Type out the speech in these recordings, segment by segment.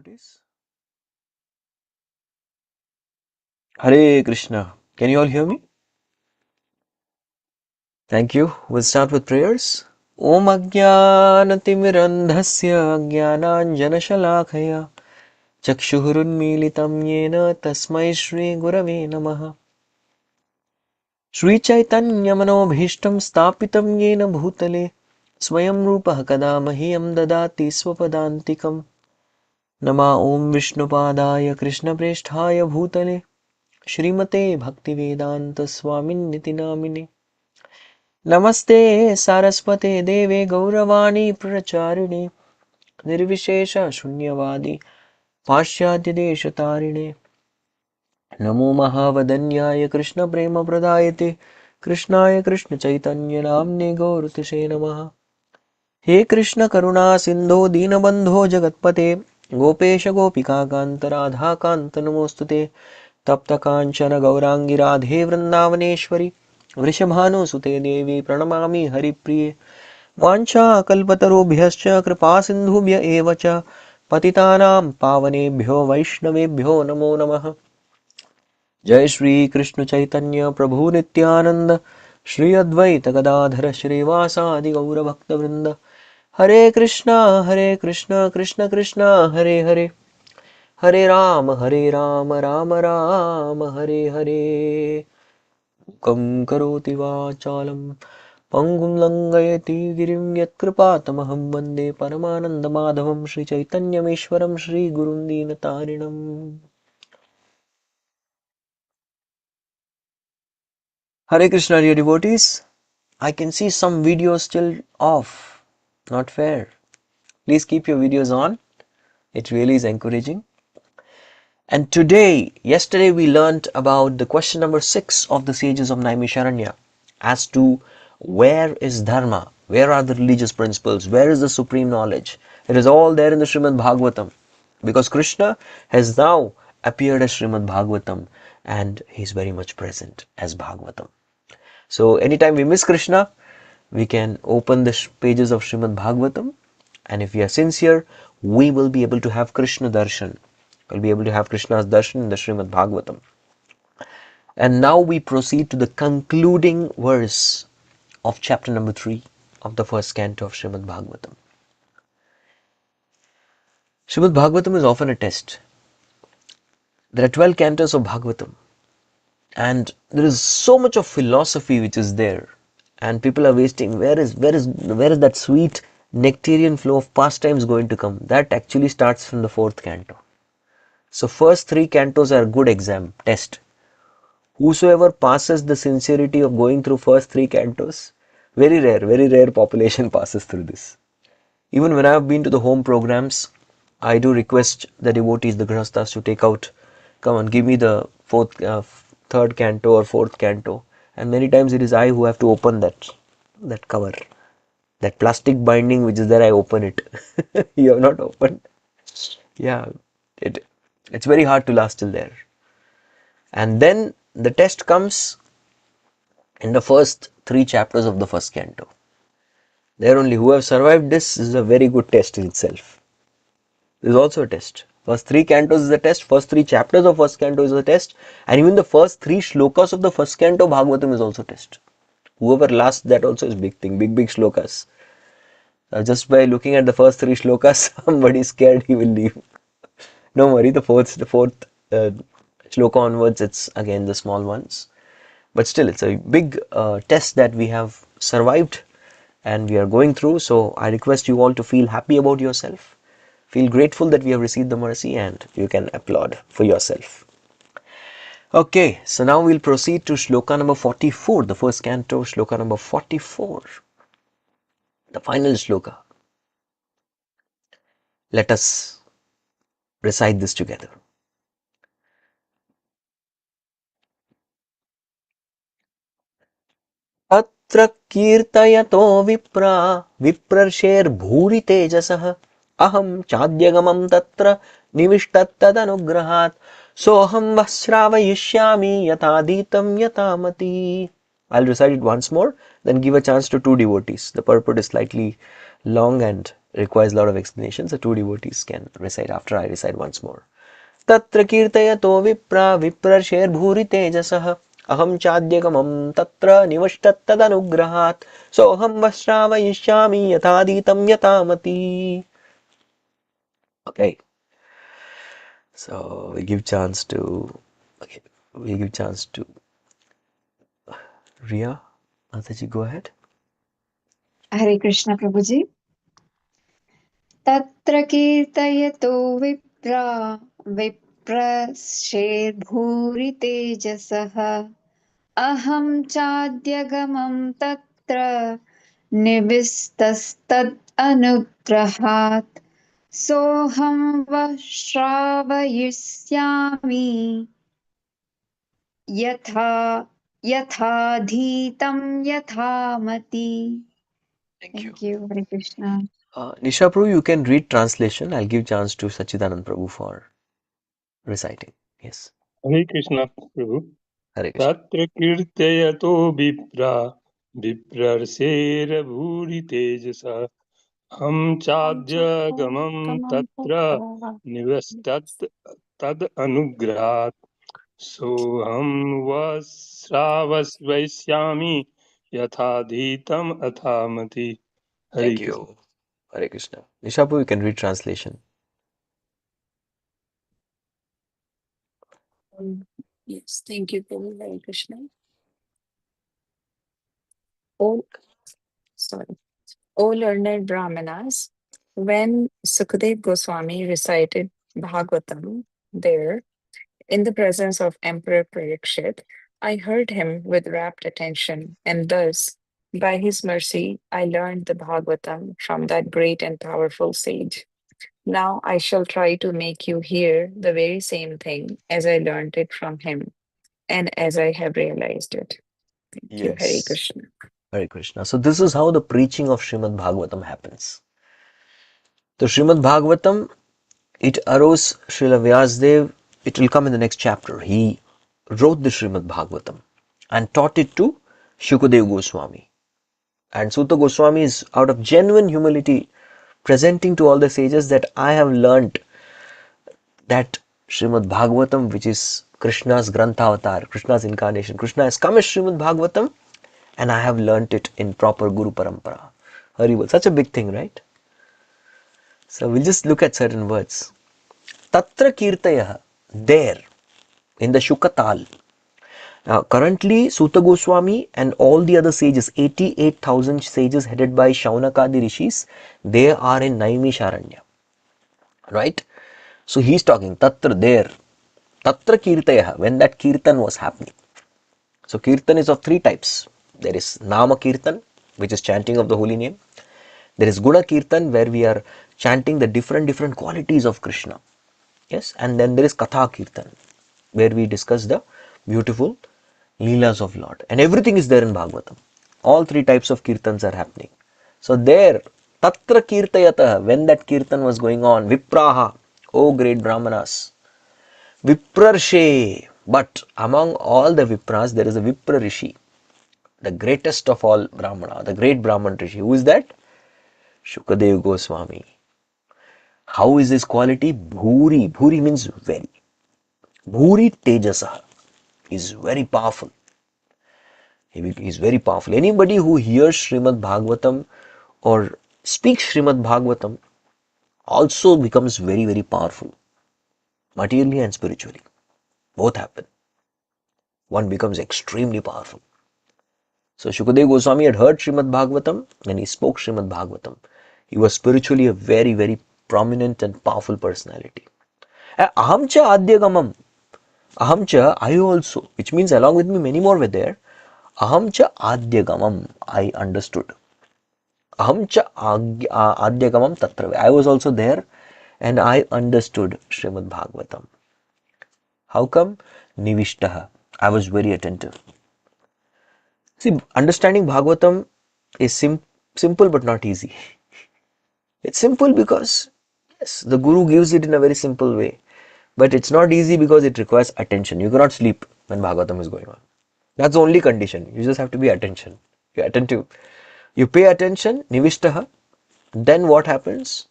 devotees? Hare Krishna. Can you all hear me? Thank you. We'll start with prayers. Om Ajnanatimirandhasya Jnananjanashalakaya Chakshurunmilitam Yena Tasmai Shri Gurave Namaha Shri Chaitanya Manobhishtam Stapitam Yena Bhutale Swayam Rupa Kada Mahyam Dadati Swapadantikam Nama Om Vishnupadaya Krishna Presthaya Bhutale Srimate Bhaktivedanta Swami Namine Namaste Saraswate Deve Gauravani Pracharine Nirvishesha Shunyavadi Pashyadya Deshatarine Namo Mahavadanyaya Krishna Prema Pradayate Krishnaya Krishna Chaitanya Namne Gaurtishe Namaha He Krishna Karuna Sindho Dinabandho Jagatpate Gopesha Gopika Kanta Radha Kanta Namostute Tapta Kanchana Gaurangi Radhe Vrindavaneshwari Vrishabhanusute Devi Pranamami Haripriye Vancha Kalpatarubhyascha Kripa Sindhubhya Evacha Patitanam Pavanebhyo Vaishnavebhyo Namo Namaha Jai Shri Krishna Chaitanya Prabhu Nityananda Shri Advaita Gadadhara Shrivasadi Gaura Bhakta Vrinda Hare Krishna Krishna Krishna Hare Hare Hare Rama Rama Rama Hare Hare Kam karoti vachalam Pangum langayati girim yatkripatamaham vande Paramananda Madhavam Shri Chaitanyameshwaram Shri Gurum Dinatarinam Hare Krishna, dear devotees. I can see some videos still off. Not fair. Please keep your videos on. It really is encouraging. And yesterday we learnt about the question number 6 of the sages of Naimisharanya as to where is Dharma, where are the religious principles, where is the supreme knowledge. It is all there in the Srimad Bhagavatam because Krishna has now appeared as Srimad Bhagavatam and he is very much present as Bhagavatam. So anytime we miss Krishna, we can open the pages of Srimad Bhagavatam, and if we are sincere, we will be able to have Krishna darshan. We'll be able to have Krishna's darshan in the Srimad Bhagavatam. And now we proceed to the concluding verse of chapter number 3 of the first canto of Srimad Bhagavatam. Srimad Bhagavatam is often a test. There are 12 cantos of Bhagavatam, and there is so much of philosophy which is there, and people are wasting. Where is that sweet nectarian flow of pastimes going to come? That actually starts from the 4th canto. So first 3 cantos are a good exam test. Whosoever passes the sincerity of going through first 3 cantos, very rare population passes through this. Even when I have been to the home programs, I do request the devotees, the grihasthas, to take out, come on, give me the 3rd canto or 4th canto, and many times it is I who have to open that cover, that plastic binding which is there. I open it. You have not opened. Yeah, it's very hard to last till there. And then the test comes in the first 3 chapters of the first canto. There only who have survived this is a very good test in itself. This is also a test. First 3 cantos is a test, first 3 chapters of first canto is a test, and even the first 3 shlokas of the first canto Bhagavatam is also a test. Whoever lasts that also is big thing, big shlokas. Just by looking at the first 3 shlokas, somebody is scared he will leave. Don't worry, the fourth shloka onwards, it's again the small ones. But still, it's a big test that we have survived and we are going through. So I request you all to feel happy about yourself. Feel grateful that we have received the mercy, and you can applaud for yourself. Okay, so now we'll proceed to shloka number 44, the first canto, shloka number 44, the final shloka. Let us recite this together. Atra kirtayato vipra viprasher bhuri tejasah aham chadyagamam tatra nivishtattadanugrahat soham vasravayishyami yataditam yatamati. I'll recite it once more, then give a chance to 2 devotees. The purport is slightly long and requires a lot of explanation, so two devotees can recite after I recite once more. Tatra kirtayato vipra viprasher bhuri tejasah aham chadyagamam tatra nivashtattadanugrahat soham vasravayishyami yathaditam yatamati. Okay, so we give chance to Riya. Mataji, go ahead. Hare Krishna Prabhuji. Tatra kirtayato viprashirbhuri tejasah aham chadyagamam tatra nivistastad anugrahat soham vashravayishyami yathadhitam yathamati. Thank you, Hare Krishna. Nisha Prabhu, you can read translation. I'll give chance to Sachidanand Prabhu for reciting. Yes. Hare Krishna Prabhu. Hare Krishna. Tatra kirtayato viprarshera bhuri tejasa ham chadya gamam tatra nivastat tad anugrahat soham vasravasvaisyami yathadhitam athamati. Hare Thank Krishna. you. Hare Krishna. Nisha Prabhu, you can read translation. Yes, thank you, Prabhu. Hare Krishna. Oh, sorry. O learned Brahmanas, when Sukadev Goswami recited Bhagavatam there in the presence of Emperor Parikshit, I heard him with rapt attention, and thus, by his mercy, I learned the Bhagavatam from that great and powerful sage. Now I shall try to make you hear the very same thing as I learned it from him and as I have realized it. Thank you, Hare Yes. Krishna. Hare Krishna. So this is how the preaching of Srimad Bhagavatam happens. The Srimad Bhagavatam, it arose Srila Vyasdev, it will come in the next chapter. He wrote the Srimad Bhagavatam and taught it to Shukadev Goswami. And Sutta Goswami is out of genuine humility presenting to all the sages that I have learnt that Srimad Bhagavatam, which is Krishna's Grantha Krishna's incarnation. Krishna has come as Srimad Bhagavatam and I have learnt it in proper Guru Parampara. Haribol. Such a big thing, right? So we'll just look at certain words. Tatra Kirtaya, there, in the Shukatal. Now, currently, Sutta Goswami and all the other sages, 88,000 sages headed by Shaunakadi Rishis, they are in Naimisharanya. Right? So he's talking, Tatra, there. Tatra Kirtaya, when that Kirtan was happening. So Kirtan is of three types. There is Nama Kirtan, which is chanting of the holy name. There is Guna Kirtan, where we are chanting the different qualities of Krishna. Yes, and then there is Katha Kirtan, where we discuss the beautiful Leelas of Lord. And everything is there in Bhagavatam. All three types of Kirtans are happening. So there, Tatra Kirtayata, when that Kirtan was going on, Vipraha, O great Brahmanas, Viprarshe, but among all the Vipras, there is a Vipra Rishi, the greatest of all Brahmana, the great Brahman Rishi. Who is that? Shukadev Goswami. How is his quality? Bhuri. Bhuri means very. Bhuri Tejasa is very powerful. He is very powerful. Anybody who hears Srimad Bhagavatam or speaks Srimad Bhagavatam also becomes very powerful, materially and spiritually. Both happen. One becomes extremely powerful. So Shukadev Goswami had heard Srimad Bhagavatam and he spoke Srimad Bhagavatam. He was spiritually a very prominent and powerful personality. Ahamcha adyagamam. Ahamcha, I also, which means along with me many more were there. Ahamcha adyagamam, I understood. Ahamcha adyagamam tatra. I was also there and I understood Srimad Bhagavatam. How come? Nivishtaha. I was very attentive. See, understanding Bhagavatam is simple but not easy. It's simple because, yes, the Guru gives it in a very simple way. But it's not easy because it requires attention. You cannot sleep when Bhagavatam is going on. That's the only condition. You just have to be attention. You're attentive. You pay attention, nivishtaha, Then what happens?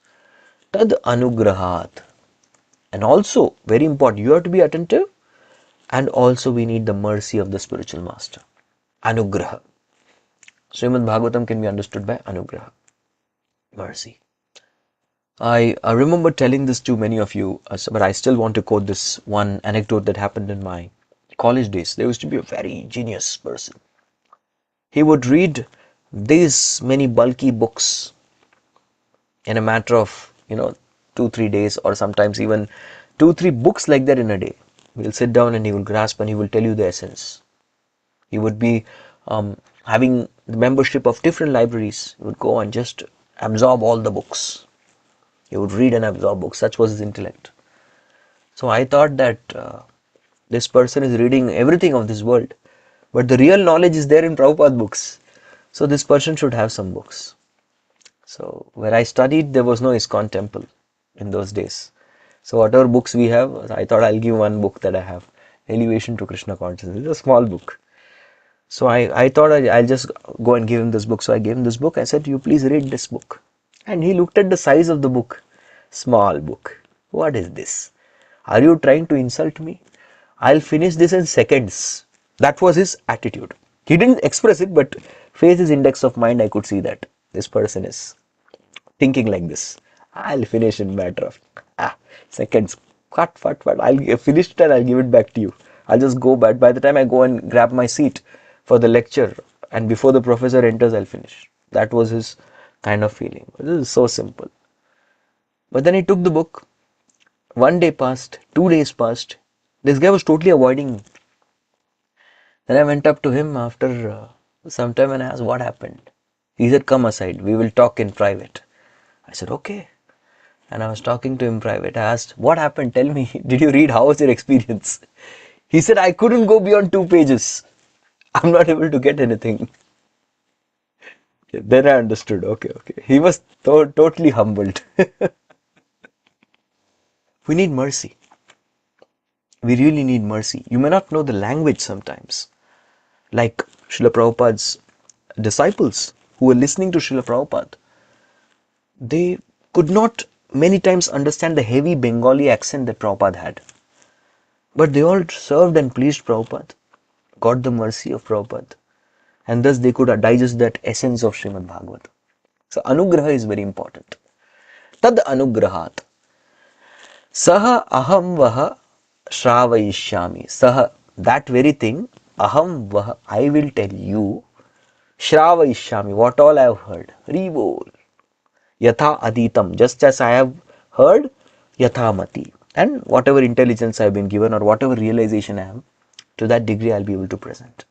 Tad anugrahat. And also, very important, you have to be attentive, and also we need the mercy of the spiritual master. Anugraha. Srimad Bhagavatam can be understood by anugraha, mercy. I remember telling this to many of you, but I still want to quote this one anecdote that happened in my college days. There used to be a very genius person. He would read these many bulky books in a matter of 2-3 days, or sometimes even 2-3 books like that in a day. He will sit down and he will grasp and he will tell you the essence. He would be having the membership of different libraries. He would go and just absorb all the books. He would read and absorb books. Such was his intellect. So I thought that this person is reading everything of this world, but the real knowledge is there in Prabhupada books. So this person should have some books. So where I studied, there was no ISKCON temple in those days. So whatever books we have, I thought I'll give one book that I have, Elevation to Krishna Consciousness. It's a small book. So I thought I'll just go and give him this book. So I gave him this book. I said, you please read this book. And he looked at the size of the book. Small book. What is this? Are you trying to insult me? I'll finish this in seconds. That was his attitude. He didn't express it, but face his index of mind, I could see that this person is thinking like this. I'll finish in a matter of seconds. Cut. I'll finish it and I'll give it back to you. I'll just go back. By the time I go and grab my seat for the lecture, and before the professor enters, I'll finish. That was his kind of feeling. This is so simple. But then he took the book. 1 day passed, 2 days passed. This guy was totally avoiding me. Then I went up to him after some time and I asked, what happened? He said, come aside, we will talk in private. I said, okay. And I was talking to him private. I asked, what happened? Tell me, did you read? How was your experience? He said, I couldn't go beyond 2 pages. I'm not able to get anything. Then I understood. Okay. He was totally humbled. We need mercy. We really need mercy. You may not know the language sometimes. Like Srila Prabhupada's disciples who were listening to Srila Prabhupada, they could not many times understand the heavy Bengali accent that Prabhupada had. But they all served and pleased Prabhupada, got the mercy of Prabhupada, and thus they could digest that essence of Srimad Bhagavatam. So anugraha is very important. Tad anugrahat. Saha aham vaha shravayishyami. Saha, that very thing, aham vaha, I will tell you, shravayishyami, what all I have heard. Rivol. Yatha aditam, just as I have heard, yatha mati. And whatever intelligence I have been given or whatever realization I have, to that degree I'll be able to present.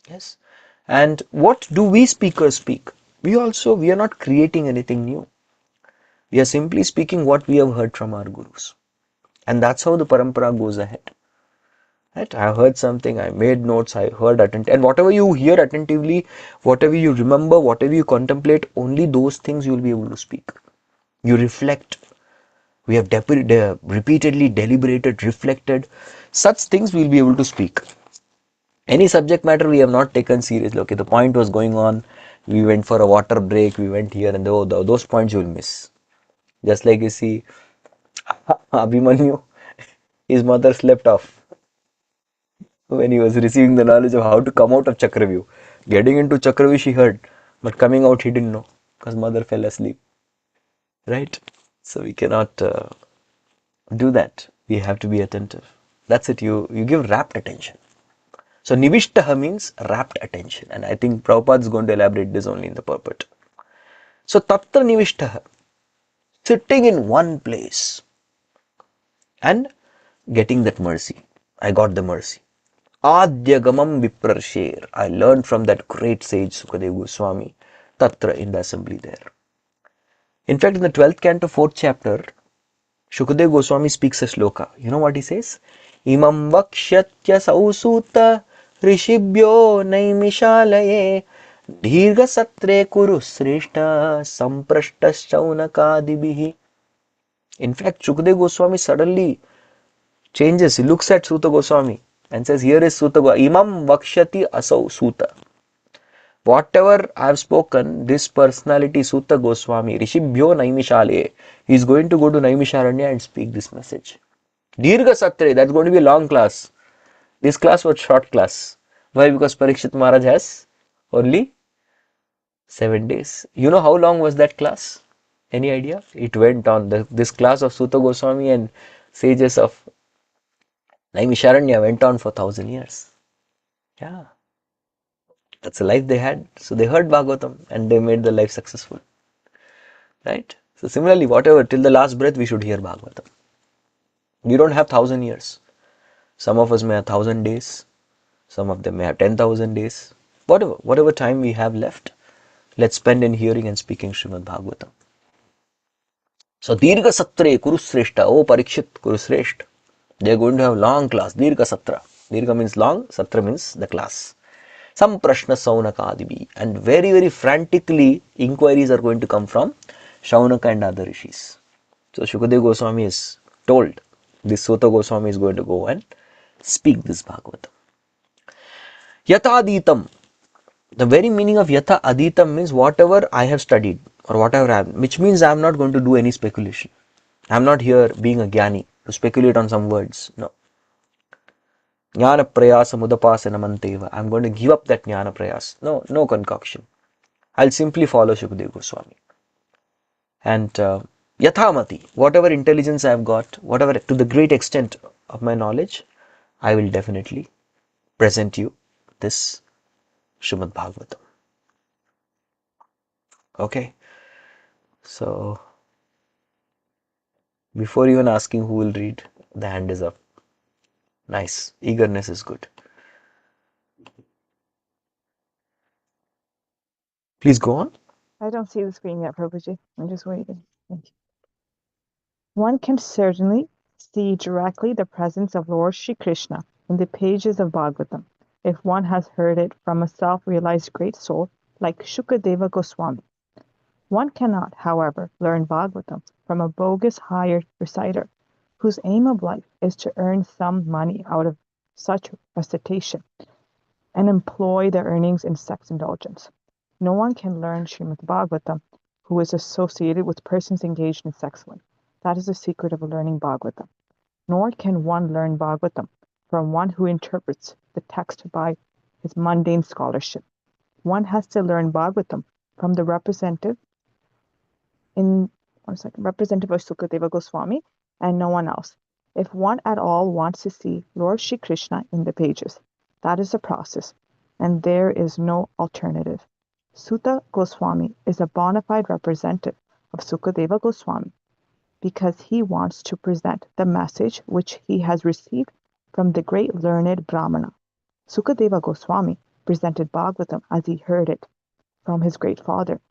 Yes. And what do we speakers speak? We are not creating anything new. We are simply speaking what we have heard from our gurus. And that's how the parampara goes ahead. Right? I heard something, I made notes, I heard attentively. And whatever you hear attentively, whatever you remember, whatever you contemplate, only those things you will be able to speak. You reflect. We have repeatedly deliberated, reflected. Such things we will be able to speak. Any subject matter we have not taken seriously. Okay, the point was going on. We went for a water break. We went here and there. Those points you will miss. Just like you see, Abhimanyu, his mother slept off when he was receiving the knowledge of how to come out of Chakravyuh. Getting into Chakravyuh she heard, but coming out he didn't know because mother fell asleep. Right? So we cannot do that. We have to be attentive. That's it. You give rapt attention. So nivishtaha means rapt attention, and I think Prabhupada is going to elaborate this only in the purport. So tatra nivishtaha, sitting in one place and getting that mercy. I got the mercy. Adyagamam viprarsher. I learned from that great sage Sukadeva Goswami, tatra, in the assembly there. In fact, in the 12th canto, 4th chapter, Shukadeva Goswami speaks a shloka. You know what he says? Imam vakshyatya sausuta rishibhyo naimishalaye dharga satre kuru sreshta samprashta shaunakadibihi. In fact, Shukadeva Goswami suddenly changes. He looks at Suta Goswami and says, here is Suta Goswami. Imam vakshyati asau Suta. Whatever I have spoken, this personality, Sutta Goswami, Rishibhyo Naimishale, he is going to go to Naimisharanya and speak this message. Dirgha Satre, that's going to be a long class. This class was short class. Why? Because Parikshit Maharaj has only 7 days. You know how long was that class? Any idea? It went on. This class of Sutta Goswami and sages of Naimisharanya went on for 1000 years. Yeah. That's the life they had. So they heard Bhagavatam and they made the life successful. Right? So similarly, whatever, till the last breath, we should hear Bhagavatam. You don't have 1000 years. Some of us may have 1000 days. Some of them may have 10,000 days. Whatever time we have left, let's spend in hearing and speaking Srimad Bhagavatam. So Dirgha Satre Kurusreshta. Oh Parikshit Kurusreshta. They are going to have long class. Dirgha Satra. Dirgha means long. Satra means the class. Some Prashna Saunaka Adibi. And very, very frantically inquiries are going to come from Shaunaka and other rishis. So Shukadeva Goswami is told this Sutta Goswami is going to go and speak this Bhagavatam. Yatha Aditam. The very meaning of Yatha Aditam means whatever I have studied or whatever I have, which means I am not going to do any speculation. I am not here being a Jnani to speculate on some words. No. Jnana Prayasa Mudapasana Manteva. I am going to give up that Jnana Prayas. No concoction. I'll simply follow Shukadeva Goswami. And Yathamati, whatever intelligence I have got, whatever to the great extent of my knowledge, I will definitely present you this Srimad Bhagavatam. Okay. So, before even asking who will read, the hand is up. Nice. Eagerness is good. Please go on. I don't see the screen yet, Prabhuji. I'm just waiting. Thank you. One can certainly see directly the presence of Lord Shri Krishna in the pages of Bhagavatam if one has heard it from a self-realized great soul like Shukadeva Goswami. One cannot, however, learn Bhagavatam from a bogus hired reciter whose aim of life is to earn some money out of such recitation and employ their earnings in sex indulgence. No one can learn Srimad Bhagavatam who is associated with persons engaged in sex life. That is the secret of learning Bhagavatam. Nor can one learn Bhagavatam from one who interprets the text by his mundane scholarship. One has to learn Bhagavatam from the representative of Sukadeva Goswami and no one else. If one at all wants to see Lord Shri Krishna in the pages, that is the process, and there is no alternative. Sutta Goswami is a bona fide representative of Sukadeva Goswami because he wants to present the message which he has received from the great learned Brahmana. Sukadeva Goswami presented Bhagavatam as he heard it from his great father,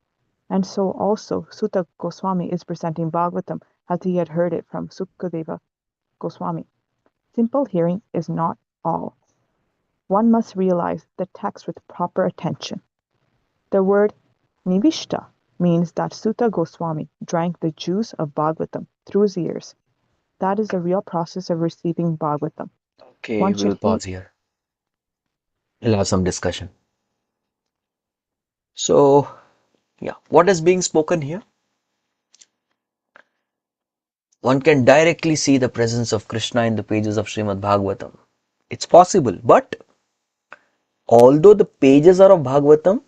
and so also Sutta Goswami is presenting Bhagavatam as he had heard it from Sukadeva Goswami. Simple hearing is not all. One must realize the text with proper attention. The word nivishta means that Sutta Goswami drank the juice of Bhagavatam through his ears. That is the real process of receiving Bhagavatam. Okay, we'll pause here. We'll have some discussion. So, yeah, what is being spoken here? One can directly see the presence of Krishna in the pages of Srimad Bhagavatam. It's possible, but although the pages are of Bhagavatam,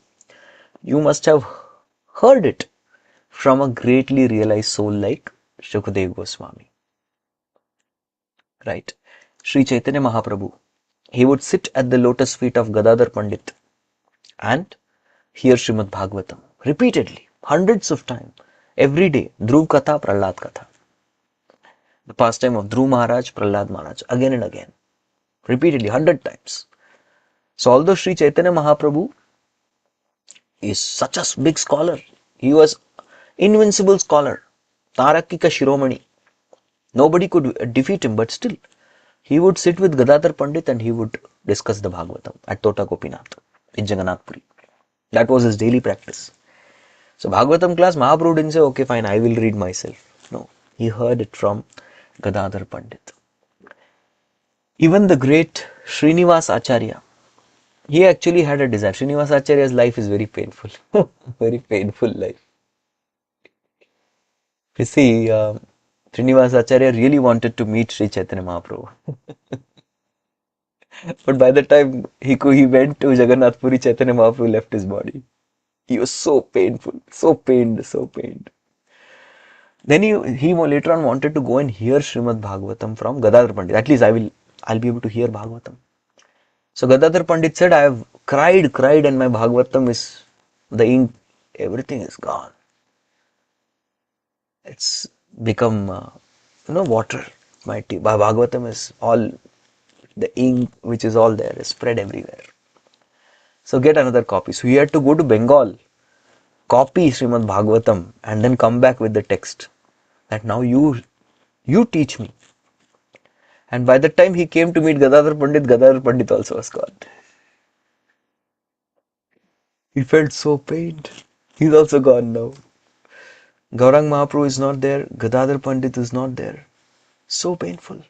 you must have heard it from a greatly realized soul like Shukadeva Goswami. Right? Sri Chaitanya Mahaprabhu, he would sit at the lotus feet of Gadadhar Pandit and hear Srimad Bhagavatam repeatedly, hundreds of times, every day. Dhruv Katha, Prahlad Katha. The pastime of Dhruv Maharaj, Prahlad Maharaj, again and again, repeatedly, 100 times. So although Sri Chaitanya Mahaprabhu is such a big scholar, he was invincible scholar, Tarakika Shiromani. Nobody could defeat him, but still, he would sit with Gadadhar Pandit and he would discuss the Bhagavatam at Tota Gopinath in Jagannath Puri. That was his daily practice. So Bhagavatam class, Mahaprabhu didn't say, okay fine, I will read myself. No, he heard it from Gadadhar Pandit. Even the great Srinivas Acharya, He actually had a desire. Srinivasa Acharya's life is very painful. Very painful life. You see, Srinivasa Acharya really wanted to meet Sri Chaitanya Mahaprabhu. But by the time he went to Jagannath Puri, Chaitanya Mahaprabhu left his body. He was so painful, so pained, so pained. Then he later on wanted to go and hear Srimad Bhagavatam from Gadadhar Pandit. At least I'll be able to hear Bhagavatam. So Gadadhar Pandit said, I have cried, and my Bhagavatam is, the ink, everything is gone. It's become, water. My Bhagavatam is all, the ink which is all there is spread everywhere. So get another copy. So he had to go to Bengal, copy Srimad Bhagavatam, and then come back with the text. That now you teach me. And by the time he came to meet Gadadhar Pandit also was gone. He felt so pained. He's also gone now. Gaurang Mahaprabhu is not there. Gadadhar Pandit is not there. So painful.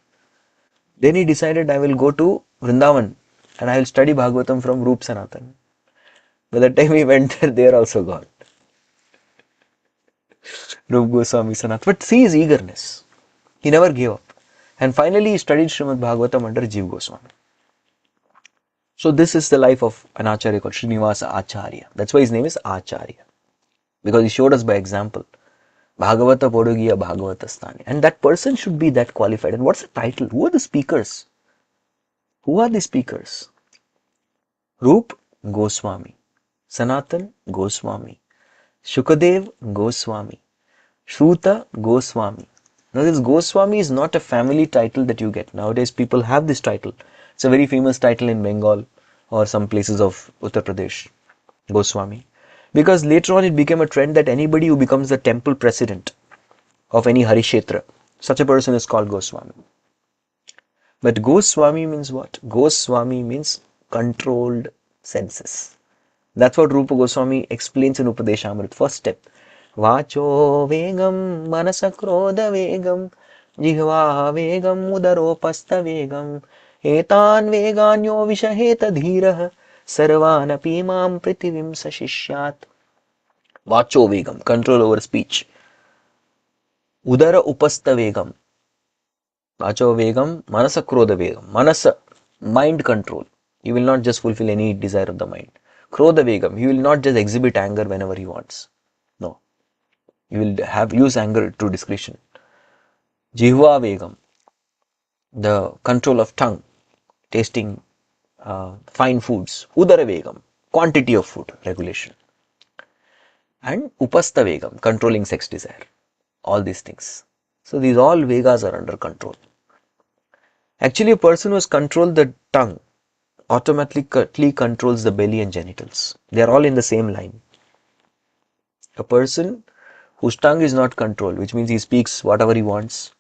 Then he decided, I will go to Vrindavan and I will study Bhagavatam from Rup Sanatan. By the time he went there, they are also gone. Rup Goswami Sanat. But see his eagerness. He never gave up. And finally he studied Srimad Bhagavatam under Jiva Goswami. So this is the life of an Acharya called Srinivasa Acharya. That's why his name is Acharya. Because he showed us by example. Bhagavata Podogiya Bhagavata Sthani. And that person should be that qualified. And what's the title? Who are the speakers? Who are the speakers? Rup Goswami, Sanatan Goswami, Shukadev Goswami, Shruta Goswami. Now this Goswami is not a family title that you get. Nowadays people have this title. It's a very famous title in Bengal or some places of Uttar Pradesh, Goswami. Because later on it became a trend that anybody who becomes the temple president of any Harishetra, such a person is called Goswami. But Goswami means what? Goswami means controlled senses. That's what Rupa Goswami explains in Upadeshamrit. First step. Vacho vegam manasa krodha vegam jihva vegam udaropasta vegam etan veganyo vishaheta dhirah sarvanapi mam prithivim sashishyat. Vacho vegam, control over speech. Udara upasta vegam. Vacho vegam, manasa krodha vegam. Manasa, mind control. He will not just fulfill any desire of the mind. Krodha vegam, he will not just exhibit anger whenever he wants. No. He will use anger to discretion. Jihva vegam, the control of tongue, tasting fine foods. Udara vegam, quantity of food, regulation. And upasta vegam, controlling sex desire. All these things. So these all vegas are under control. Actually, a person who has controlled the tongue automatically controls the belly and genitals. They are all in the same line. A person whose tongue is not controlled, which means he speaks whatever he wants,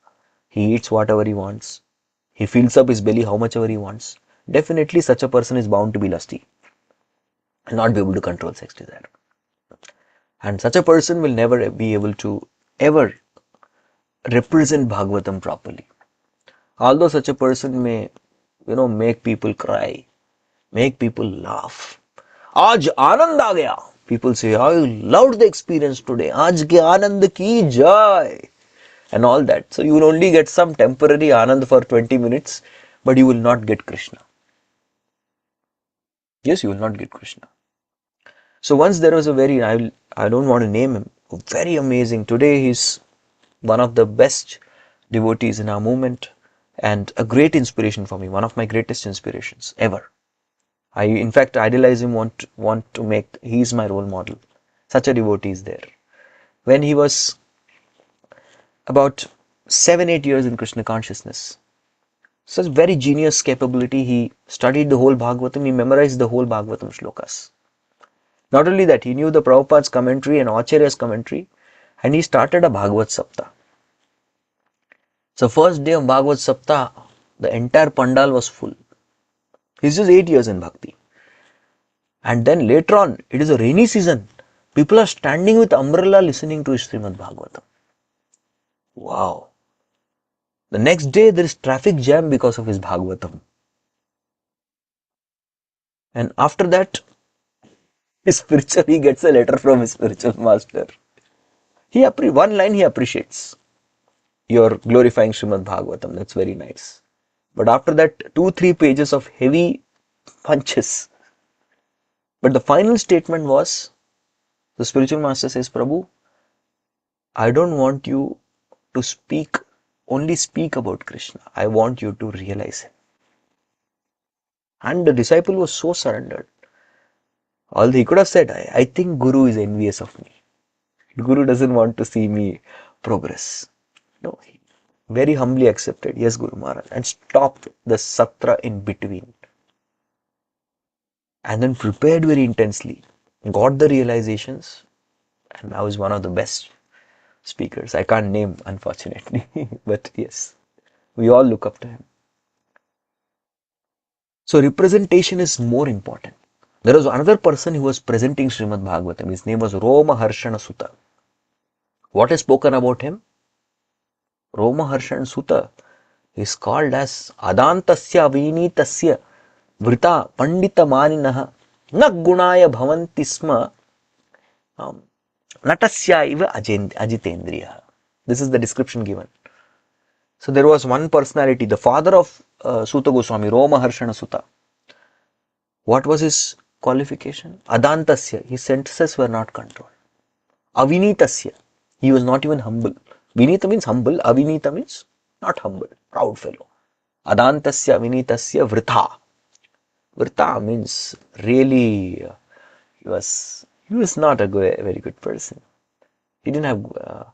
he eats whatever he wants, he fills up his belly how much ever he wants, definitely such a person is bound to be lusty and not be able to control sex desire. And such a person will never be able to ever represent Bhagavatam properly. Although such a person may, make people cry, make people laugh. Aaj Anand aa gaya. People say, I loved the experience today. Aaj ke Anand ki jai. And all that. So you will only get some temporary Anand for 20 minutes, but you will not get Krishna. Yes, you will not get Krishna. So once there was a very, I don't want to name him, very amazing. Today he's one of the best devotees in our movement and a great inspiration for me. One of my greatest inspirations ever. I, in fact, idolize him, want to make, he's my role model. Such a devotee is there. When he was about 7-8 years in Krishna Consciousness, such very genius capability, he studied the whole Bhagavatam, he memorized the whole Bhagavatam shlokas. Not only that, he knew the Prabhupada's commentary and Acharya's commentary, and he started a Bhagavat Saptah. So first day of Bhagavat Saptah, the entire Pandal was full. He's just 8 years in Bhakti. And then later on, it is a rainy season. People are standing with umbrella listening to his Srimad Bhagavatam. Wow. The next day, there is traffic jam because of his Bhagavatam. And after that, he gets a letter from his spiritual master. One line he appreciates. You're glorifying Srimad Bhagavatam. That's very nice. But after that, 2-3 pages of heavy punches. But the final statement was, the spiritual master says, Prabhu, I don't want you to only speak about Krishna. I want you to realize him. And the disciple was so surrendered. Although he could have said, I think Guru is envious of me. Guru doesn't want to see me progress. No, he very humbly accepted, yes, Guru Maharaj, and stopped the satra in between. And then prepared very intensely, got the realizations, and now is one of the best speakers. I can't name, unfortunately, but yes, we all look up to him. So representation is more important. There was another person who was presenting Srimad Bhagavatam. His name was Romaharshana Sutta. What is spoken about him? Romaharshana Sutta is called as Adantasya Vinitasya Vrita Pandita Maninaha Na Gunaya Bhavanti Sma Natasya Iva Ajitendriya. This is the description given. So there was one personality, the father of Sutta Goswami, Romaharshana Sutta. What was his qualification? Adantasya, his sentences were not controlled. Avinitasya, he was not even humble. Vinita means humble, Avinita means not humble, proud fellow. Adantasya, Vinitasya, Vritha. Vritha means really, he was not a very good person. He didn't have,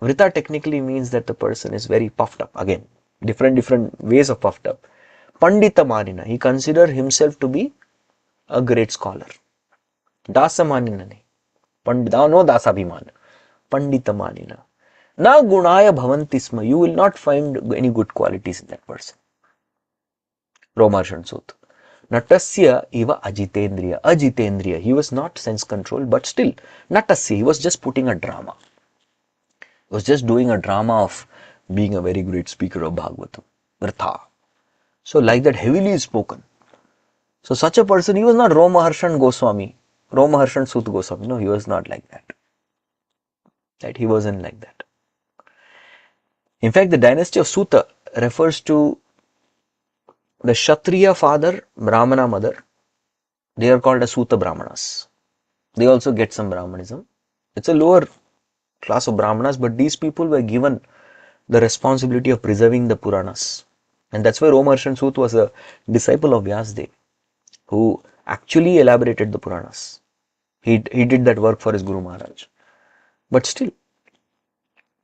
Vrita technically means that the person is very puffed up. Again, different ways of puffed up. Pandita Manina, he considered himself to be a great scholar. Dasa Manina nahi. Pandita, no Dasa Bhimana. Pandita Manina. Na Gunaya Bhavantisma, you will not find any good qualities in that person. Romarshan Sut. Natasya Iva Ajitendriya. Ajitendriya, he was not sense control, but still, Natasya, he was just putting a drama. He was just doing a drama of being a very great speaker of Bhagavatam. Vritha. So like that heavily is spoken. So such a person, he was not Romaharshan Goswami, Romaharshan Sut Goswami. No, he was not like that. Right? He wasn't like that. In fact, the dynasty of Suta refers to the Kshatriya father, Brahmana mother. They are called as Suta Brahmanas. They also get some Brahmanism. It's a lower class of Brahmanas, but these people were given the responsibility of preserving the Puranas. And that's why Romaharshan Sut was a disciple of Vyasdev, who actually elaborated the Puranas. He did that work for his Guru Maharaj. But still,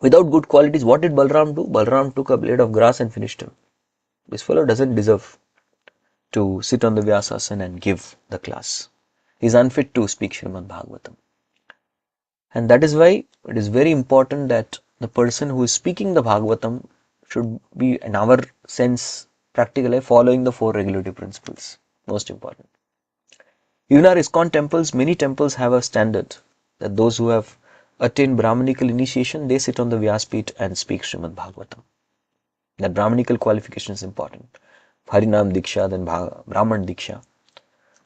without good qualities, what did Balram do? Balram took a blade of grass and finished him. This fellow doesn't deserve to sit on the Vyasasana and give the class. He is unfit to speak Srimad Bhagavatam. And that is why it is very important that the person who is speaking the Bhagavatam should be, in our sense, practically following the 4 regulative principles. Most important. Even our ISKCON temples, many temples have a standard that those who have attained Brahmanical initiation, they sit on the Vyaspit and speak Srimad Bhagavatam. That Brahmanical qualification is important. Harinam Diksha, then Brahman Diksha.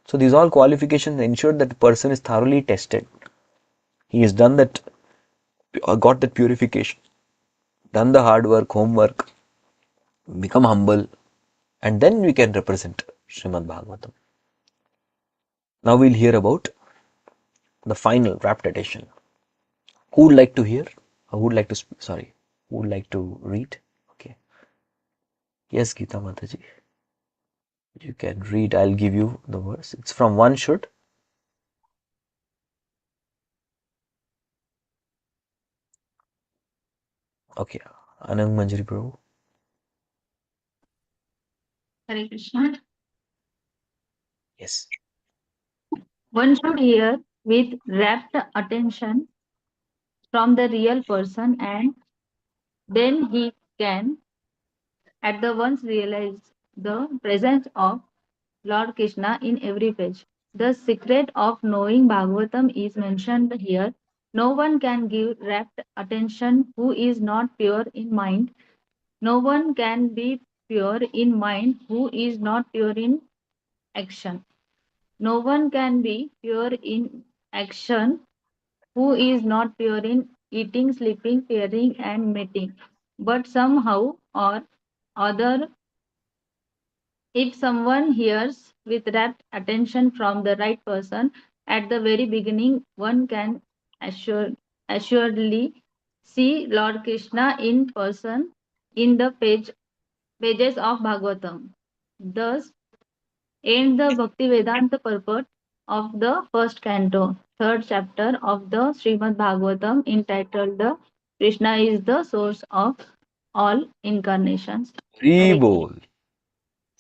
So these all qualifications ensure that the person is thoroughly tested. He has done that, got that purification, done the hard work, homework, become humble, and then we can represent Srimad Bhagavatam. Now we'll hear about the final rapt edition. Who would like to hear? Or who would like to, who would like to read? Okay. Yes, Geeta Mataji. You can read. I'll give you the verse. It's from One Should. Okay. Anand Manjari Prabhu. Hare Krishna. Yes. One should hear with rapt attention from the real person, and then he can at the once realize the presence of Lord Krishna in every page. The secret of knowing Bhagavatam is mentioned here. No one can give rapt attention who is not pure in mind. No one can be pure in mind who is not pure in action. No one can be pure in action who is not pure in eating, sleeping, hearing, and mating. But somehow or other, if someone hears with rapt attention from the right person at the very beginning, one can assuredly see Lord Krishna in person in the pages of Bhagavatam. Thus ends the Bhaktivedanta purport of the first canto, third chapter of the Srimad Bhagavatam, entitled the Krishna is the source of all incarnations. Hare Krishna. Rebol.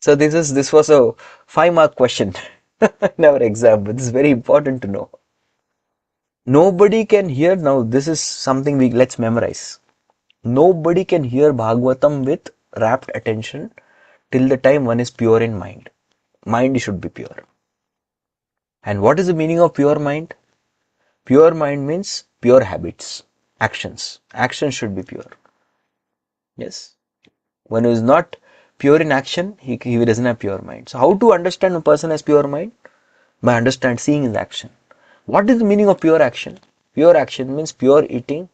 So this was a 5-mark question in our exam, but this is very important to know. Nobody can hear, now this is something let's memorize. Nobody can hear Bhagavatam with rapt attention till the time one is pure in mind. Mind should be pure. And what is the meaning of pure mind? Pure mind means pure habits, actions. Actions should be pure. Yes. One who is not pure in action, he doesn't have pure mind. So how to understand a person has pure mind? By seeing his action. What is the meaning of pure action? Pure action means pure eating,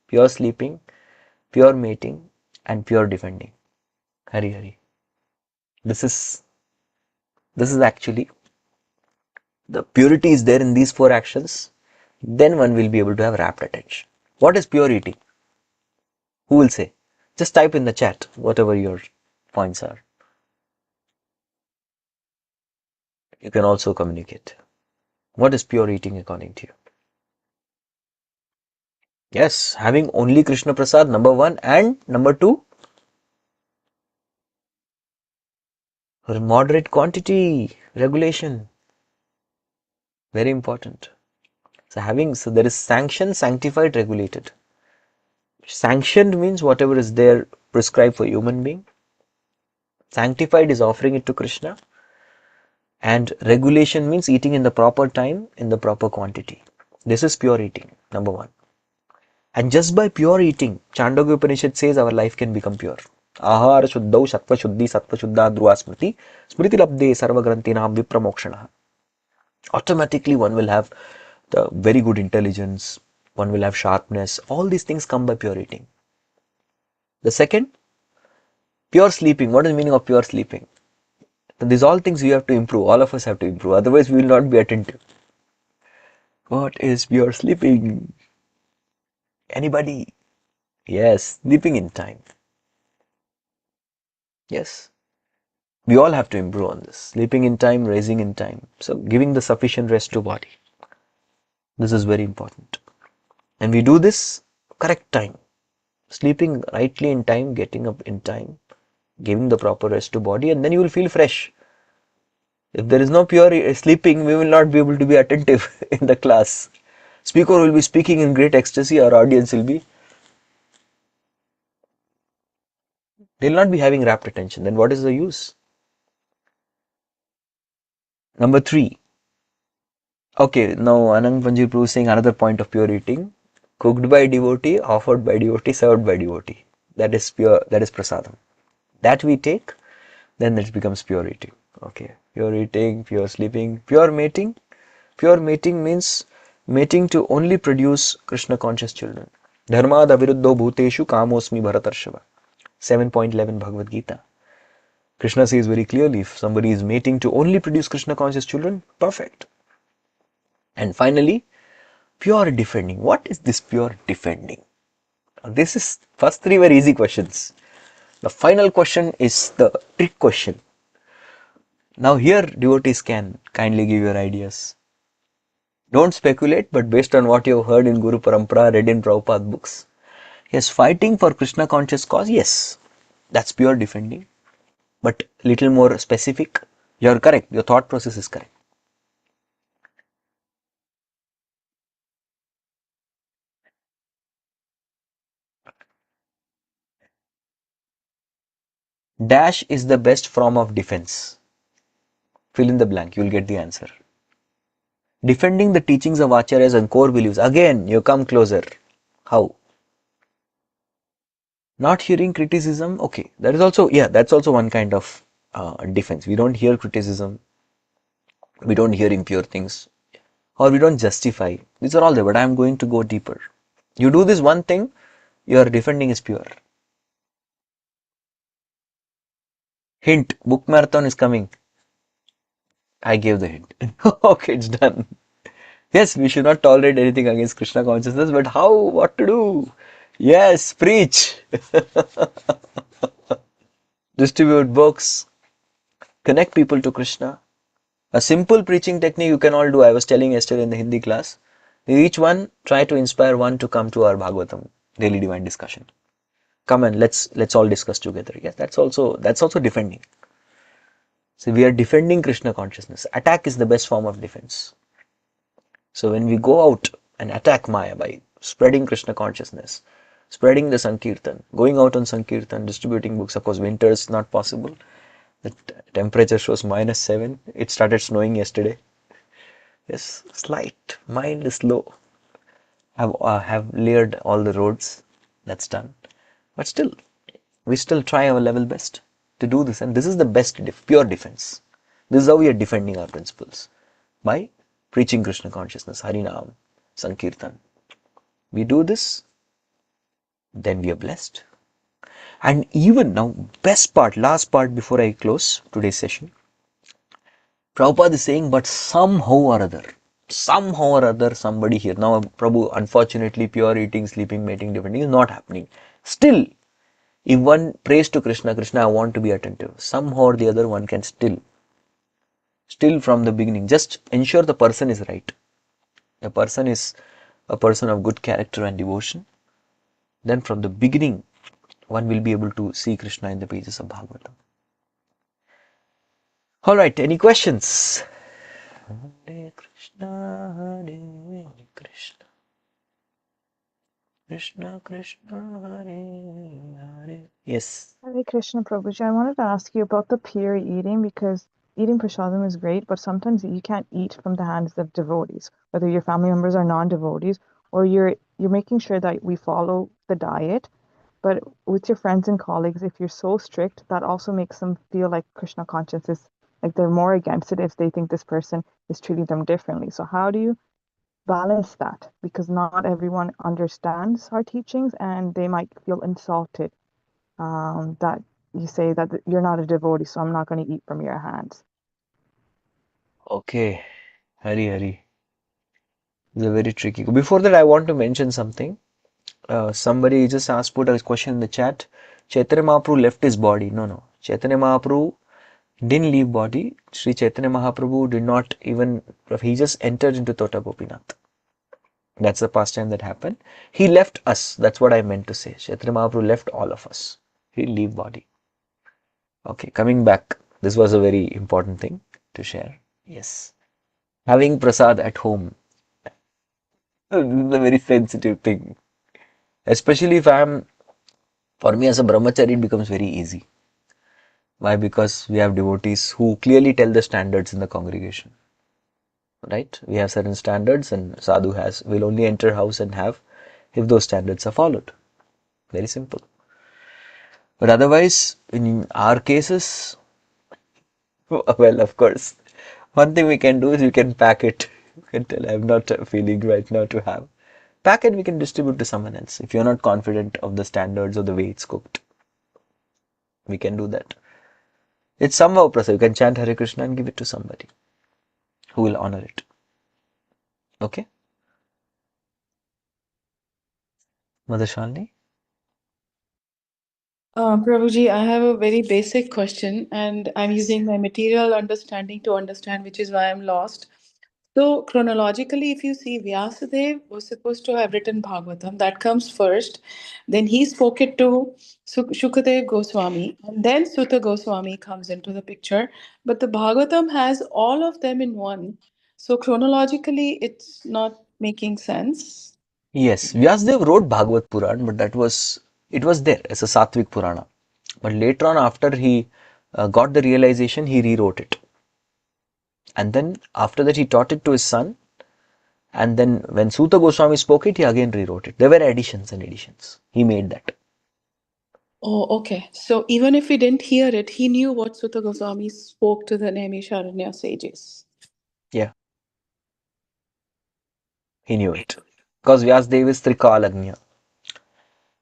pure sleeping, pure mating, and pure defending. Hari Hari. This is actually the purity is there in these 4 actions. Then one will be able to have rapt attention. What is pure eating? Who will say? Just type in the chat whatever your points are. You can also communicate. What is pure eating according to you? Yes, having only Krishna Prasad, number 1, and number 2, moderate quantity, regulation. Very important. So there is sanctioned, sanctified, regulated. Sanctioned means whatever is there prescribed for human being. Sanctified is offering it to Krishna. And regulation means eating in the proper time, in the proper quantity. This is pure eating, number 1. And just by pure eating, Chandogya Upanishad says our life can become pure. Ahara shuddhau sattva shuddhi sattva shuddha dhruva smriti smriti labde sarva grantinam vipramokshana. Automatically one will have the very good intelligence, one will have sharpness. All these things come by pure eating. The second, pure sleeping. What is the meaning of pure sleeping? So these all things you have to improve. All of us have to improve. Otherwise we will not be attentive. What is pure sleeping? Anybody? Yes, sleeping in time. Yes. We all have to improve on this. Sleeping in time, raising in time. So giving the sufficient rest to body. This is very important. And we do this correct time. Sleeping rightly in time, getting up in time, giving the proper rest to body, and then you will feel fresh. If there is no pure sleeping, we will not be able to be attentive in the class. Speaker will be speaking in great ecstasy, our audience will be. They will not be having rapt attention. Then what is the use? Number 3. Okay, now Anand Panji Prabhu is saying another point of pure eating. Cooked by devotee, offered by devotee, served by devotee. That is pure, that is prasadam. That we take, then it becomes pure eating. Okay, pure eating, pure sleeping, pure mating. Pure mating means mating to only produce Krishna conscious children. Dharmad aviruddho bhuteshu kamosmi bharatarshava. 7.11 Bhagavad Gita. Krishna says very clearly, if somebody is mating to only produce Krishna conscious children, perfect. And finally, pure defending. What is this pure defending? This is first 3 were easy questions. The final question is the trick question. Now here devotees can kindly give your ideas. Don't speculate, but based on what you have heard in Guru Parampara, read in Prabhupada books. Yes, fighting for Krishna conscious cause, yes, that's pure defending. But little more specific, you are correct, your thought process is correct. Dash is the best form of defense. Fill in the blank, you will get the answer. Defending the teachings of Acharyas and core beliefs. Again, you come closer. How? Not hearing criticism. Okay, that is also, yeah, that's also one kind of defense. We don't hear criticism. We don't hear impure things, or we don't justify. These are all there, but I am going to go deeper. You do this one thing, your defending is pure. Hint, book marathon is coming. I gave the hint. Okay, it's done. Yes, we should not tolerate anything against Krishna consciousness, but how? What to do? Yes, preach. Distribute books. Connect people to Krishna. A simple preaching technique you can all do. I was telling yesterday in the Hindi class. Each one try to inspire one to come to our Bhagavatam daily divine discussion. Come and let's all discuss together. Yes, that's also defending. So we are defending Krishna consciousness. Attack is the best form of defense. So when we go out and attack Maya by spreading Krishna consciousness, spreading the Sankirtan, going out on Sankirtan, distributing books. Of course, winter is not possible. The temperature shows -7. It started snowing yesterday. Yes, slight. Mind is low. Have layered all the roads. That's done. But still, we still try our level best to do this. And this is the best, pure defense. This is how we are defending our principles. By preaching Krishna consciousness, Harinam, Sankirtan. We do this, then we are blessed. And even now, best part, last part before I close today's session. Prabhupada is saying, but somehow or other, somebody here. Now, Prabhu, unfortunately, pure eating, sleeping, mating, defending is not happening. Still, if one prays to Krishna, Krishna, I want to be attentive. Somehow or the other, one can still from the beginning, just ensure the person is right. A person is a person of good character and devotion. Then from the beginning, one will be able to see Krishna in the pages of Bhagavatam. Alright, any questions? Hare Krishna, Hare Krishna, Krishna Krishna, Hare Hare. Yes. Hare Krishna Prabhuji, I wanted to ask you about the pure eating, because eating prasadam is great, but sometimes you can't eat from the hands of devotees, whether your family members are non-devotees, or you're making sure that we follow the diet. But with your friends and colleagues, if you're so strict, that also makes them feel like Krishna consciousness, like they're more against it if they think this person is treating them differently. So how do you balance that? Because not everyone understands our teachings and they might feel insulted that you say that you're not a devotee, so I'm not going to eat from your hands. Okay. Hari. It's a very tricky. Before that, I want to mention something. Somebody just put a question in the chat. Chaitanya Mahaprabhu left his body. No. Chaitanya Mahaprabhu didn't leave body. Sri Chaitanya Mahaprabhu did not even, he just entered into Tota Gopinath. That's the past time that happened. He left us. That's what I meant to say. Chaitanya Mahaprabhu left all of us. He didn't leave body. Okay, coming back. This was a very important thing to share. Yes. Having prasad at home. This is a very sensitive thing. Especially if for me as a brahmachari, it becomes very easy. Why? Because we have devotees who clearly tell the standards in the congregation. Right? We have certain standards and sadhu will only enter house and have if those standards are followed. Very simple. But otherwise, in our cases, well, of course, one thing we can do is we can pack it. You can tell I'm not feeling right now to have. Pack it, we can distribute to someone else. If you're not confident of the standards or the way it's cooked, we can do that. It's somehow prasad. You can chant Hare Krishna and give it to somebody who will honor it. Okay? Mother Shalini? Prabhuji, I have a very basic question, and I'm using my material understanding to understand, which is why I'm lost. So, chronologically, if you see, Vyasadeva was supposed to have written Bhagavatam. That comes first. Then he spoke it to Shukadev Goswami, and then Sutta Goswami comes into the picture. But the Bhagavatam has all of them in one. So, chronologically, it's not making sense. Yes, Vyasadeva wrote Bhagavad Puran, but it was there as a Satvik Purana. But later on, after he got the realization, he rewrote it. And then after that, he taught it to his son. And then when Sutta Goswami spoke it, he again rewrote it. There were additions and additions. He made that. Oh, okay. So even if he didn't hear it, he knew what Sutta Goswami spoke to the Naimisharanya sages. Yeah, he knew it. Because Vyasdev is Trikalagnya.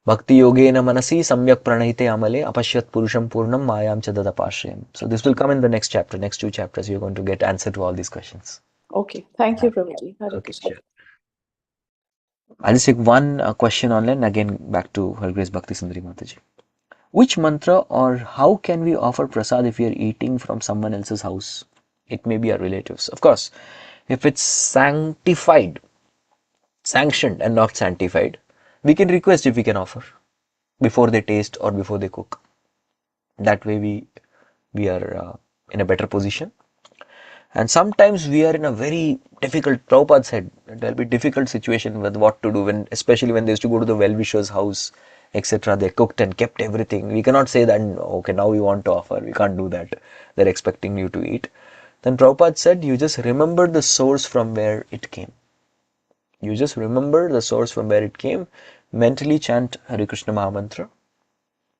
Bhakti yogena manasi samyak pranahite amale apashyat purusham purnam mayam chadadapashrayam. So this will come in the next chapter, next two chapters. You're going to get answer to all these questions. Okay. Thank you, Prabhuji. Hare Okay, Krishna. sure. I'll just take one question online. Again, back to Her Grace Bhakti Sundari Mataji. Which mantra or how can we offer prasad if we are eating from someone else's house? It may be our relatives. Of course, if it's sanctified, sanctioned and not sanctified, we can request if we can offer before they taste or before they cook. That way we are in a better position. And sometimes we are in a very difficult, Prabhupada said, there will be difficult situation with what to do when, especially when they used to go to the well-wisher's house, etc. They cooked and kept everything. We cannot say that, okay, now we want to offer. We can't do that. They're expecting you to eat. Then Prabhupada said, you just remember the source from where it came. You just remember the source from where it came, mentally chant Hare Krishna Mahamantra,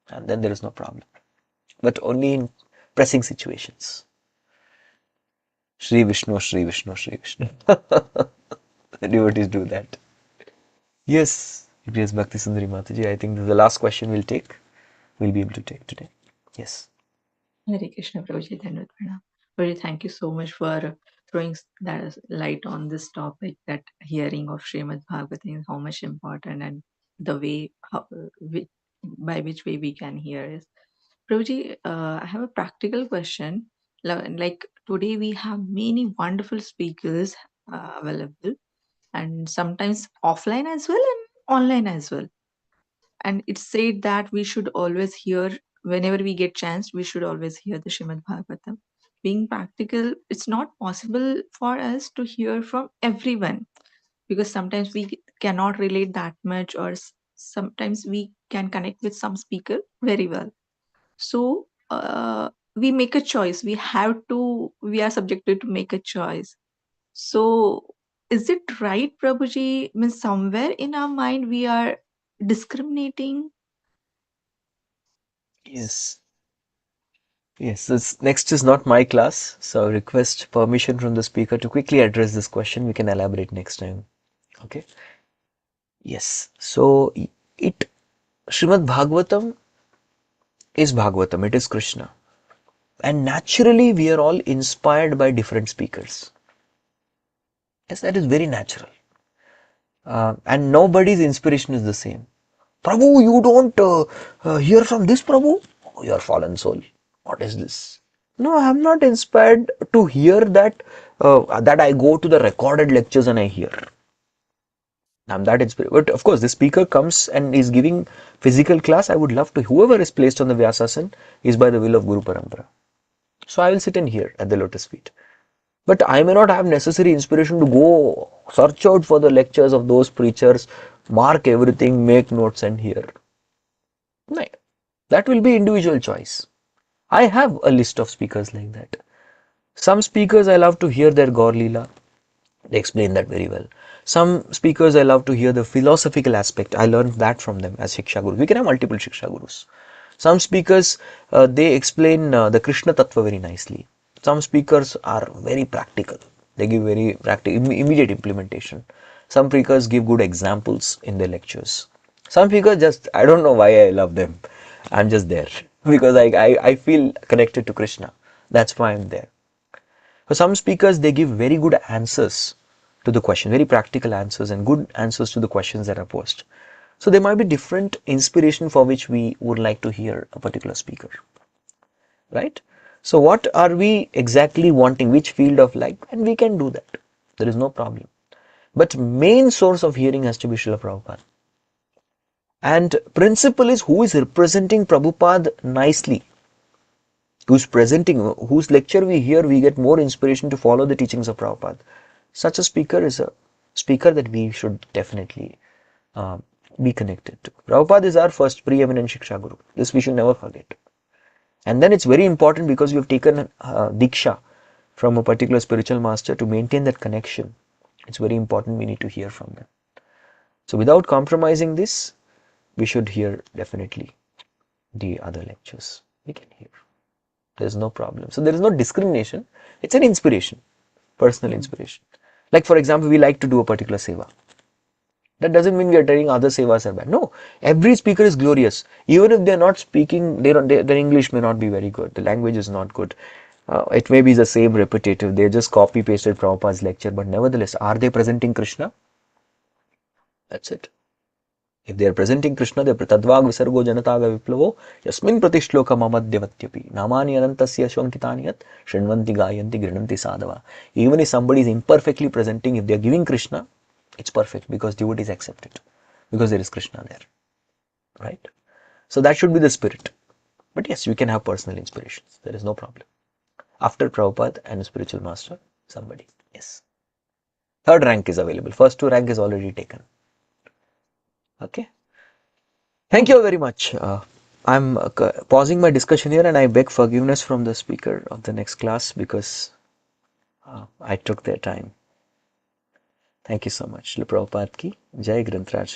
and then there is no problem. But only in pressing situations. Shri Vishnu, Shri Vishnu, Shri Vishnu. The devotees do that. Yes, Grace Bhakti Sundari Mataji, I think this is the last question we'll be able to take today. Yes. Hare Krishna, Prabhuji, Dhanavad Pranam. Prabhuji, thank you so much for throwing that light on this topic, that hearing of Srimad Bhagavatam is how much important, and the way by which way we can hear is. Prabhuji, I have a practical question. Like today we have many wonderful speakers available, and sometimes offline as well and online as well. And it's said that we should always hear, whenever we get chance, we should always hear the Srimad Bhagavatam. Being practical, it's not possible for us to hear from everyone, because sometimes we cannot relate that much, or sometimes we can connect with some speaker very well. So we make a choice. We are subjected to make a choice. So is it right, Prabhuji? Means somewhere in our mind we are discriminating. Yes. Yes, this next is not my class, so I request permission from the speaker to quickly address this question. We can elaborate next time. Okay. Yes. So it Srimad Bhagavatam is Bhagavatam, it is Krishna. And naturally we are all inspired by different speakers. Yes, that is very natural. And nobody's inspiration is the same. Prabhu, you don't hear from this Prabhu? Oh, you are fallen soul. What is this? No, I am not inspired to hear that, that I go to the recorded lectures and I hear. I'm that inspired. But of course, the speaker comes and is giving physical class. I would love to. Whoever is placed on the Vyasasan is by the will of Guru Parampara. So I will sit and hear at the lotus feet. But I may not have necessary inspiration to go search out for the lectures of those preachers, mark everything, make notes and hear. No, that will be individual choice. I have a list of speakers like that. Some speakers I love to hear their Gaur Leela. They explain that very well. Some speakers I love to hear the philosophical aspect. I learned that from them as Shiksha Guru. We can have multiple Shiksha Gurus. Some speakers, they explain the Krishna Tattva very nicely. Some speakers are very practical. They give very practical, immediate implementation. Some speakers give good examples in their lectures. Some speakers just, I don't know why I love them. I'm just there because I feel connected to Krishna. That's why I'm there. For some speakers, they give very good answers to the question, very practical answers and good answers to the questions that are posed. So there might be different inspiration for which we would like to hear a particular speaker, right? So what are we exactly wanting, which field of life, and we can do that. There is no problem. But main source of hearing has to be Srila Prabhupada. And principle is who is representing Prabhupada nicely, who's presenting, whose lecture we hear, we get more inspiration to follow the teachings of Prabhupada. Such a speaker is a speaker that we should definitely be connected to. Prabhupada is our first preeminent Shiksha Guru. This we should never forget. And then it's very important because we have taken Diksha from a particular spiritual master to maintain that connection. It's very important we need to hear from them. So without compromising this, we should hear definitely the other lectures. We can hear. There's no problem. So there is no discrimination. It's an inspiration. Personal inspiration. Like for example, we like to do a particular seva. That doesn't mean we are telling other sevas are bad. No, every speaker is glorious. Even if they're not speaking, their English may not be very good. The language is not good. It may be the same repetitive. They just copy pasted Prabhupada's lecture, but nevertheless, are they presenting Krishna? That's it. If they are presenting Krishna, they are Tadvag Visargo Janataga Viplavo, Yasmin Pratishloka Mamadhyavatiapi, Namani Anantasya Shwankitani Yat, Shinvanti Gayanti Grinanti Sadhava. Even if somebody is imperfectly presenting, if they are giving Krishna, it's perfect because devotees accept it. Because there is Krishna there. Right? So that should be the spirit. But yes, you can have personal inspirations. There is no problem. After Prabhupada and a spiritual master, somebody. Yes. Third rank is available. First two rank is already taken. Okay. Thank you very much. I'm pausing my discussion here and I beg forgiveness from the speaker of the next class because I took their time. Thank you so much. Srila Prabhupada ki Jai Granth Raj.